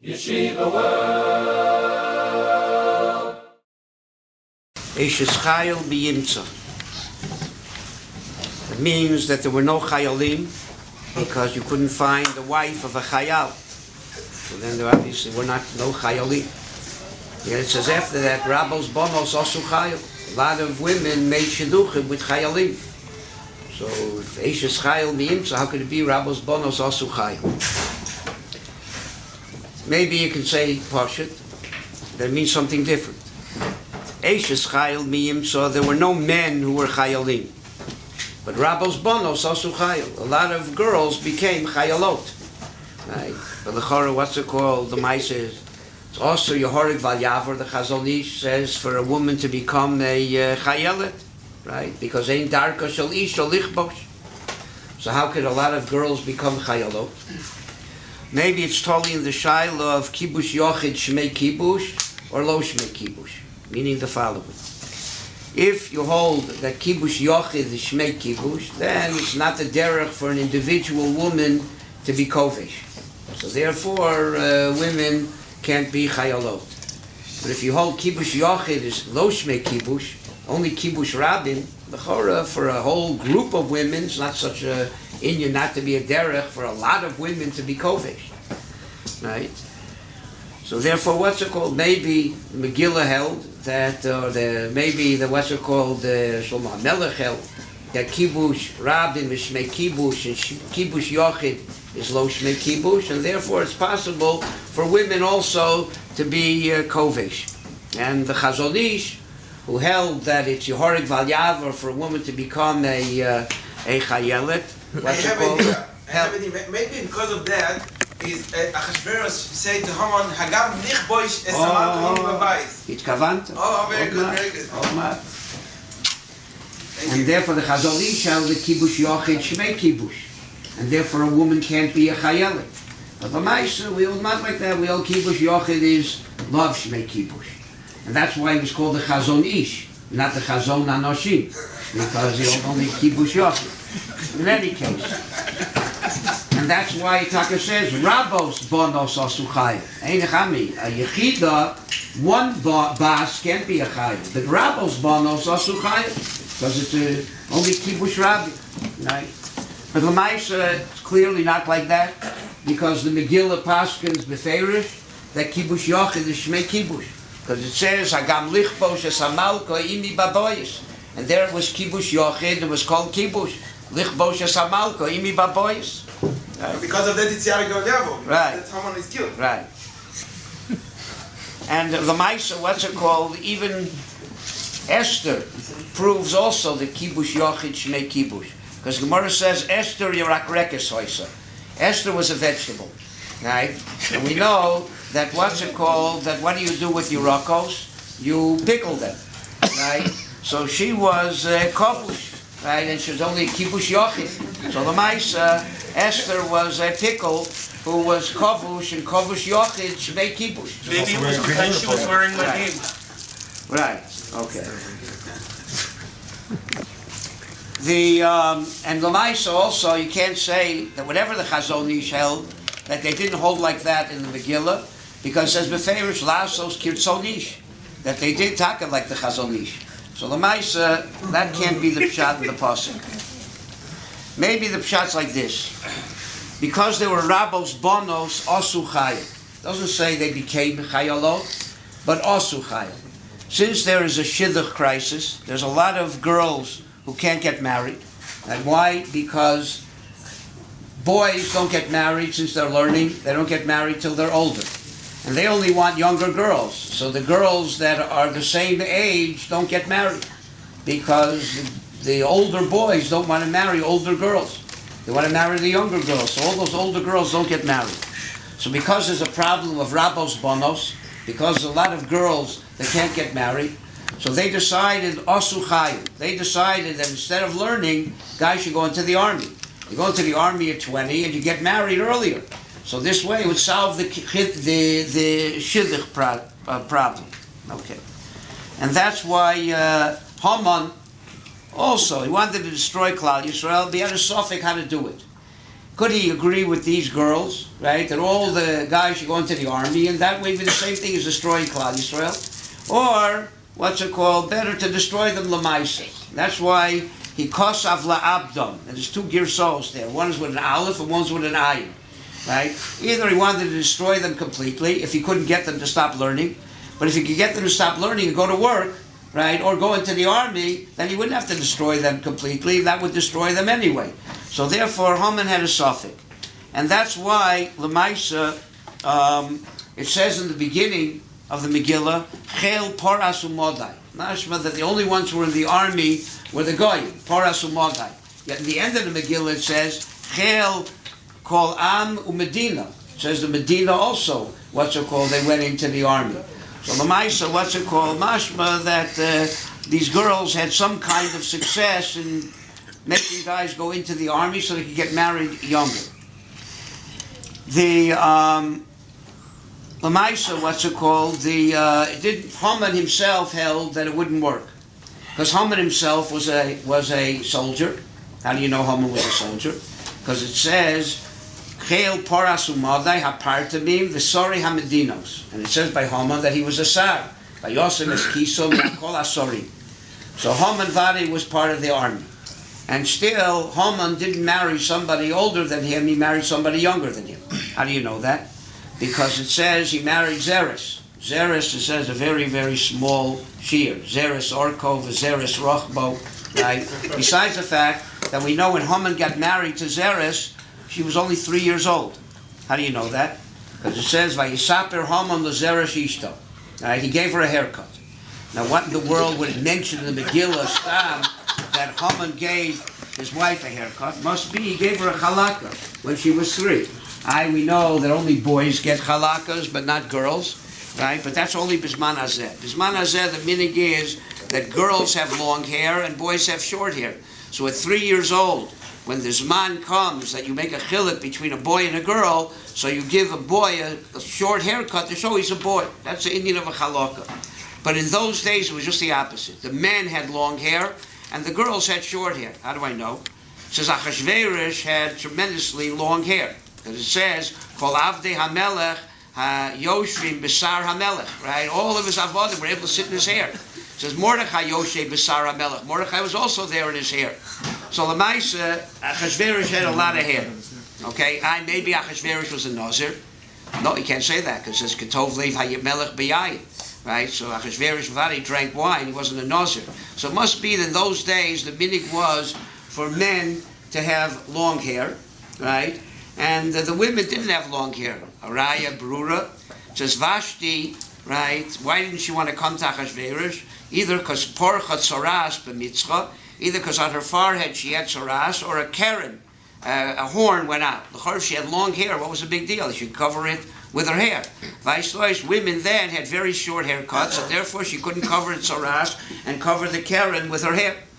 Yeshiva World. Eishes Chayil B'Yimtza. It means that there were no Chayalim because you couldn't find the wife of a Chayal. So then there obviously were no Chayalim. Yet it says after that, Rabos Bonos Osu Chayil. A lot of women made Shidduchim with Chayalim. So if Eishes Chayil B'Yimtza, how could it be Rabos Bonos Osu Chayil? Maybe you can say Pashut, that means something different. Eishes Chayil B'Yimtza, there were no men who were Chayalim. But Rabos Bonos Osu Chayil. A lot of girls became Chayalot. Right? But the Chorah, what's it called? The Maisa is, it's also Yehorig Val Yavar, the Chazon Ish says, for a woman to become a Chayalet. Right? Because Ein Darka Shel Ish Shel Lichbosh. So how could a lot of girls become Chayalot? Maybe it's totally in the Shaila of Kibush Yochid Shmei Kibush or Lo Shmei Kibush. Meaning the following. If you hold that Kibush Yochid is Shmei Kibush, then it's not the derech for an individual woman to be Kovish. So therefore, women can't be Chayalot. But if you hold Kibush Yochid is Lo Shmei Kibush, only Kibush Rabin, the Chorah for a whole group of women, it's not such a inyan not to be a derech for a lot of women to be Kovish. Right? So therefore, what's it called? Maybe Megillah held that, or maybe the what's it called? Shlomo HaMelech held that Kibush Rabin is Shmei Kibush and Kibush Yochid is Lo Shmei Kibush, and therefore it's possible for women also to be Kovish. And the Chazon Ish, who held that it's Yehorig Val Yavar for a woman to become a Chayelet. What's it called? Maybe because of that, is Achashverosh say to Haman, Hagam nichboish es amalko im babayis. Itkavant. Oh, very good, very good. And therefore the Chazon Ish held the Kibush Yochid Shmei Kibush. And therefore a woman can't be a Chayelet. But the Maisa, we all not like that. We all Kibush Yochid is love Shmei Kibush. And that's why it was called the Chazon Ish, not the Chazon Anoshim. Because he only Kibush Yochid. In any case. And that's why Taka says, Rabos Bonos Osu Chayil. Ein Chami, a Yechida, one Bas can't be a Chayil. But Rabos Bonos Osu Chayil. Because it's only Kibush Rabbi. Right? But Lamaisa, it's clearly not like that. Because the Megillah Paskins Beferish, that Kibush Yochid is Shmei Kibush. Because it says, Hagam Lichbosh es Hamalko imi baboyis. And there it was Kibush Yochid, it was called Kibush. Lichbosh es Hamalko imi baboyis. Because of that, it's Yarigol Yavo. Right. That's how one is killed. Right. And the Maisa, what's it called? Even Esther proves also the Kibush Yochid Shmei Kibush. Because Gemara says, Esther Yirak Rekes Hoysa. Esther was a vegetable. Right? And we know that what's it called? That what do you do with Yirakos? You pickle them. Right? So she was Kovush. Right? And she was only Kibush Yochid. So the Maisa, Esther was a pickle who was Kovush and Kovush Yochid Shmei Kibush. Maybe it was because she was wearing Madim. Right. Okay. And the Maisa also, you can't say that whatever the Chazon Ish held, that they didn't hold like that in the Megillah, because it says Beferish Lasos Kirtzon Ish, that they did talk like the Chazon Ish. So the Maisa, that can't be the Pshat in the Pasuk. Maybe the Pshat's like this. Because they were Rabos Bonos Osu Chayil. Doesn't say they became Chayalot, but Osu Chayil. Since there is a Shidduch crisis, there's a lot of girls who can't get married. And why? Because boys don't get married since they're learning. They don't get married till they're older. And they only want younger girls. So the girls that are the same age don't get married. Because the older boys don't want to marry older girls. They want to marry the younger girls. So all those older girls don't get married. So because there's a problem of Rabos Bonos, because there's a lot of girls that can't get married, so they decided, Osu Chayil, they decided that instead of learning, guys should go into the army. You go into the army at 20 and you get married earlier. So this way it would solve the Shidduch problem. Okay. And that's why Haman also, he wanted to destroy Klal Yisrael, but he had a suffix how to do it. Could he agree with these girls, right, that all the guys should go into the army, and that way be the same thing as destroying Klal Yisrael? Or, better to destroy them lemaisa. That's why he kosav la'abdom. And there's two girsos there. One is with an aleph and one's with an ayin. Right? Either he wanted to destroy them completely, if he couldn't get them to stop learning. But if he could get them to stop learning and go to work, right, or go into the army, then he wouldn't have to destroy them completely. That would destroy them anyway. So therefore, Haman had a suffix. And that's why, lemaisa, it says in the beginning of the Megillah, Chel Poras Umodai. Mashma that the only ones who were in the army were the Goyim, Poras Umodai. Yet in the end of the Megillah it says, Chel Kol Am Umedina. It says the Medina also, they went into the army. So Lamaisa, Mashma that these girls had some kind of success in making guys go into the army so they could get married younger. The Lamaisa, Haman himself held that it wouldn't work. Because Haman himself was a soldier. How do you know Haman was a soldier? Because it says, Chel Poras Umadai Hapartamim V'Sori Hamedinos. And it says by Haman that he was a Sar. By Yosem Eskiso Kol Asori. So Haman Vadi was part of the army. And still, Haman didn't marry somebody older than him, he married somebody younger than him. How do you know that? Because it says he married Zeres. Zeres, it says, a very, very small shear. Zeres Orkov, Zeres Rochbo, right? Besides the fact that we know when Haman got married to Zeres, she was only 3 years old. How do you know that? Because it says, Vayisaper Haman leZeres Ishto. Right? He gave her a haircut. Now what in the world would it mention in the Megillah Stam that Haman gave his wife a haircut? Must be he gave her a chalaka when she was 3. We know that only boys get chalakas, but not girls, right? But that's only Bisman Hazeh. Bisman Hazeh, the minig is that girls have long hair and boys have short hair. So at 3 years old, when the Zman comes that you make a chiluk between a boy and a girl, so you give a boy a short haircut to show he's a boy. That's the Indian of a chalaka. But in those days, it was just the opposite. The men had long hair and the girls had short hair. How do I know? It says Achashverosh had tremendously long hair. Because it says, Kol Avdei HaMelech Yoshvim Besar HaMelech, right? All of his avodim were able to sit in his hair. It says, Mordechai Yoshe Besar HaMelech. Mordechai was also there in his hair. So Lamaisa, Achashverosh had a lot of hair. Okay, maybe Achashverosh was a Nazir. No, you can't say that, because it says, Ketov Lev HaYmelech B'yayin. Right? So Achashverosh Vadi drank wine, he wasn't a Nazir. So it must be that in those days, the minig was for men to have long hair, right? And the women didn't have long hair. Araya, Brura, says Vashti, right? Why didn't she want to come to Achashverosh? Either because Porcha Tzoras b'mitzcha, either because on her forehead she had tzoras, or a Karen, a horn went out. If she had long hair, what was the big deal? She could cover it with her hair. Vice versa, women then had very short haircuts, and therefore she couldn't cover it tzoras and cover the Karen with her hair.